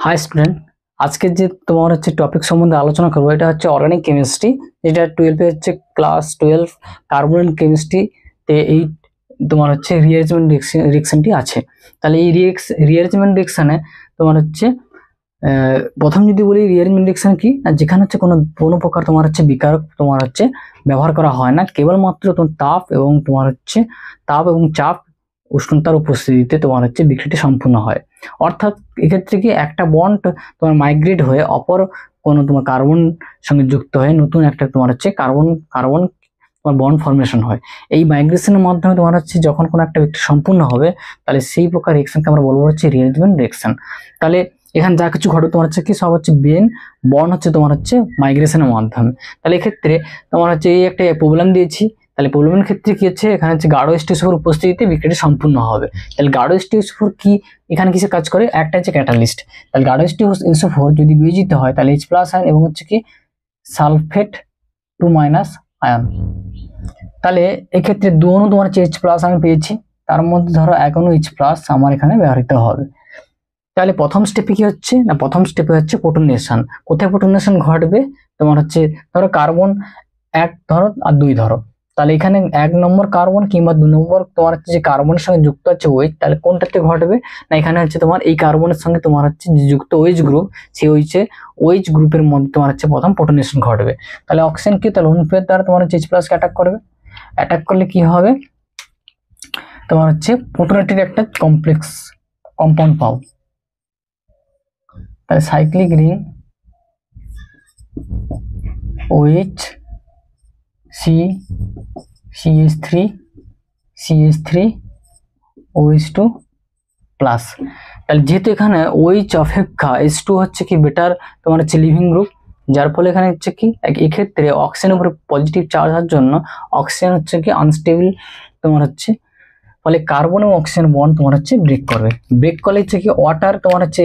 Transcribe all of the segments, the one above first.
High student, আজকে যে তোমার হচ্ছে টপিক সম্বন্ধে আলোচনা করবো এটা হচ্ছে অর্গানিক কেমিস্ট্রি, যেটা 12 হচ্ছে ক্লাস 12 কার্বন কেমিস্ট্রিতে এই তোমার হচ্ছে রিঅ্যারেঞ্জমেন্ট রিঅ্যাকশনটি আছে। তাহলে এই রিঅ্যারেঞ্জমেন্ট রিঅ্যাকশনে তোমার হচ্ছে প্রথম যদি বলি রিঅ্যারেঞ্জমেন্ট রিঅ্যাকশন কি, যেখানে হচ্ছে কোনো প্রকার তোমার হচ্ছে বিকারক তোমার হচ্ছে ব্যবহার করা হয় না, কেবলমাত্র তোমার তাপ এবং চাপ উষ্ণতার উপস্থিতিতে তোমার হচ্ছে বিক্রিয়াটি সম্পূর্ণ হয়। অর্থাৎ এক্ষেত্রে কি একটা বন্ড তোমার মাইগ্রেট হয়ে অপর কোনো তোমার কার্বন সঙ্গে যুক্ত হয়ে নতুন একটা তোমার হচ্ছে কার্বন তোমার বন্ড ফর্মেশন হয়। এই মাইগ্রেশনের মাধ্যমে তোমার হচ্ছে যখন কোনো একটা বিক্রিয়া সম্পূর্ণ হবে তাহলে সেই প্রকার রিঅ্যাকশনকে আমরা বলবো হচ্ছে রিঅ্যারেঞ্জমেন্ট রিঅ্যাকশন। তাহলে এখানে যা কিছু ঘটে তোমার হচ্ছে কি সব হচ্ছে বন্ড হচ্ছে তোমার হচ্ছে মাইগ্রেশনের মাধ্যমে। তাহলে এক্ষেত্রে তোমার হচ্ছে এই একটা প্রবলেম দিয়েছি, তাহলে প্রবলেমের ক্ষেত্রে কি হচ্ছে এখানে হচ্ছে গাঢ় H2SO4 উপস্থিতিতে বিক্রিয়াটি সম্পূর্ণ হবে। তাহলে গাঢ় H2SO4 কি এখানে কিসে কাজ করে, একটা হচ্ছে ক্যাটালিস্ট। তাহলে গাঢ় H2SO4 যদি বিয়োজিত হয় তাহলে H+ আয়ন এবং হচ্ছে কি সালফেট 2- আয়ন। তাহলে এক্ষেত্রে দু অণু তোমার হচ্ছে H+ আমি পেয়েছি, তার মধ্যে ধরো এক অণু H+ আমার এখানে ব্যবহৃত হবে। তাহলে প্রথম স্টেপে কি হচ্ছে না, প্রথম স্টেপে হচ্ছে প্রোটনেশন। কোথায় প্রোটনেশন ঘটবে, তোমার হচ্ছে ধরো কার্বন 1 ধরো আর 2 ধরো, তাহলে এখানে 1 নম্বর কার্বন কিংবা 2 নম্বর তোমার হচ্ছে যে কার্বনের সঙ্গে যুক্ত আছে OH, তাহলে কোনটাতে ঘটবে না এখানে হচ্ছে তোমার এই কার্বনের সঙ্গে তোমার হচ্ছে যে যুক্ত OH গ্রুপ, সেই OH গ্রুপের মধ্যে তোমার হচ্ছে প্রথম প্রোটনেশন ঘটবে। তাহলে অক্সিজেন কি তাহলে অনুপ্রের দ্বারা তোমার হচ্ছে H+ কে অ্যাটাক করবে, অ্যাটাক করলে কি হবে তোমার হচ্ছে প্রোটনেটেড একটা কমপ্লেক্স কম্পাউন্ড পাও। তাহলে cyclic ring OH CH3 OH2 plus. তাহলে যেহেতু এখানে OH অপেক্ষা H2 হচ্ছে কি বেটার তোমার হচ্ছে লিভিং গ্রুপ, যার ফলে এখানে হচ্ছে কি এক্ষেত্রে অক্সিজেনের উপরে পজিটিভ চার্জ হওয়ার জন্য অক্সিজেন হচ্ছে কি আনস্টেবল তোমার হচ্ছে, ফলে কার্বন এবং অক্সিজেন বন্ড তোমার হচ্ছে ব্রেক করবে। ব্রেক করলে হচ্ছে কি ওয়াটার তোমার হচ্ছে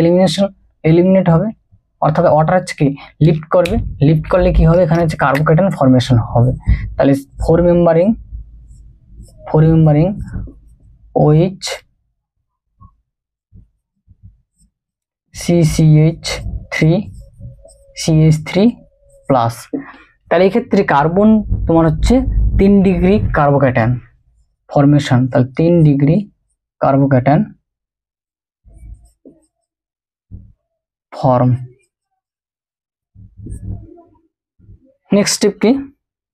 এলিমিনেট হবে, অর্থাৎ ওয়াটার হচ্ছে কি লিফট করবে, লিফট করলে কি হবে এখানে হচ্ছে কার্বোক্যাটায়ন ফর্মেশন হবে। তাহলে ফোর মেম্বারিং OH CH3 প্লাস। তাহলে এক্ষেত্রে কার্বন তোমার হচ্ছে 3 ডিগ্রি কার্বোক্যাটায়ন ফর্মেশন, তাহলে 3 degree carbocation form. Next step কি,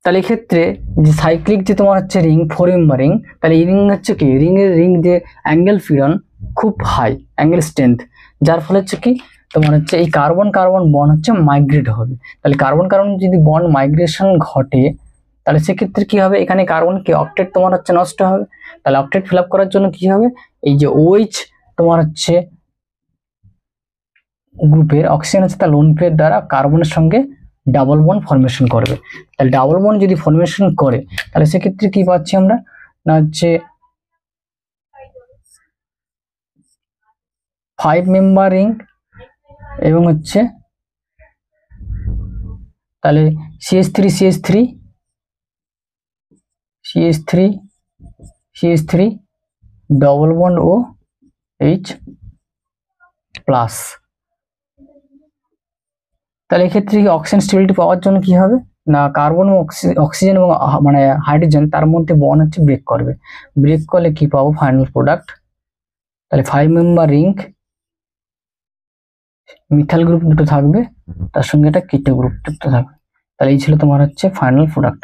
তাহলে এক্ষেত্রে যে সাইক্লিক যে তোমার হচ্ছে রিং 4 মেম্বার রিং, তাহলে এই রিং হচ্ছে কি রিং যে অ্যাঙ্গেল ফ্রিডম খুব হাই অ্যাঙ্গেল স্ট্রেংথ, যার ফলে হচ্ছে কি তোমার হচ্ছে এই কার্বন বন্ড হচ্ছে মাইগ্রেট হবে। তাহলে কার্বন যদি বন্ড মাইগ্রেশন ঘটে তাহলে সেক্ষেত্রে কি হবে এখানে কার্বন কি অক্টেট তোমার হচ্ছে নষ্ট হবে। তাহলে অক্টেট ফিল আপ করার জন্য কি হবে, এই যে OH তোমার হচ্ছে গ্রুপের অক্সিজেন হচ্ছে তার লোন পেয়ার দ্বারা কার্বনের সঙ্গে ডাবল বন্ড ফর্মেশন করবে। তাহলে ডাবল বন্ড যদি ফর্মেশন করে তাহলে সেক্ষেত্রে কি পাচ্ছি আমরা না হচ্ছে 5 মেম্বার রিং এবং হচ্ছে তাহলে CH3 ডবল বন্ড ও H+। তাহলে এক্ষেত্রে অক্সিজেন স্টেবিলিটি পাওয়ার জন্য কি হবে না কার্বন ও অক্সিজেন এবং মানে হাইড্রোজেন তার মধ্যে বন্ড হচ্ছে ব্রেক করবে, ব্রেক করলে কি পাবো ফাইনাল প্রোডাক্ট। তাহলে 5 মেম্বার রিং মিথাইল গ্রুপ দুটো থাকবে, তার সঙ্গে একটা কিটো গ্রুপ যুক্ত থাকবে। তাহলে এই ছিল তোমার হচ্ছে ফাইনাল প্রোডাক্ট।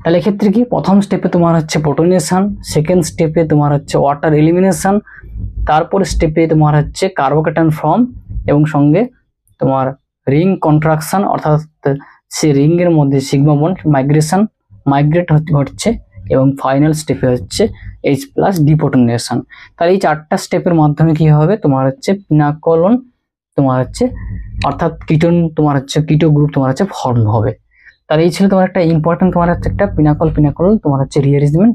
তাহলে এক্ষেত্রে কি প্রথম স্টেপে তোমার হচ্ছে প্রোটনেশন, সেকেন্ড স্টেপে তোমার হচ্ছে ওয়াটার এলিমিনেশন, তারপর স্টেপে তোমার হচ্ছে কার্বোক্যাটায়ন ফর্ম এবং সঙ্গে তোমার রিং কন্ট্রাকশন, অর্থাৎ সে রিং এর মধ্যে সিগমা বন্ড মাইগ্রেট হচ্ছে এবং ফাইনাল স্টেপে হচ্ছে H+ ডিপ্রোটনেশন। তাহলে এই 4টা স্টেপের মাধ্যমে কি হবে তোমার হচ্ছে পিনাকলন তোমার হচ্ছে অর্থাৎ কিটোন তোমার হচ্ছে কিটো গ্রুপ তোমার হচ্ছে ফর্ম হবে। তাহলে এই ছিল তোমার একটা ইম্পর্টেন্ট তোমার হচ্ছে একটা পিনাকল তোমার হচ্ছে রিঅ্যারেঞ্জমেন্ট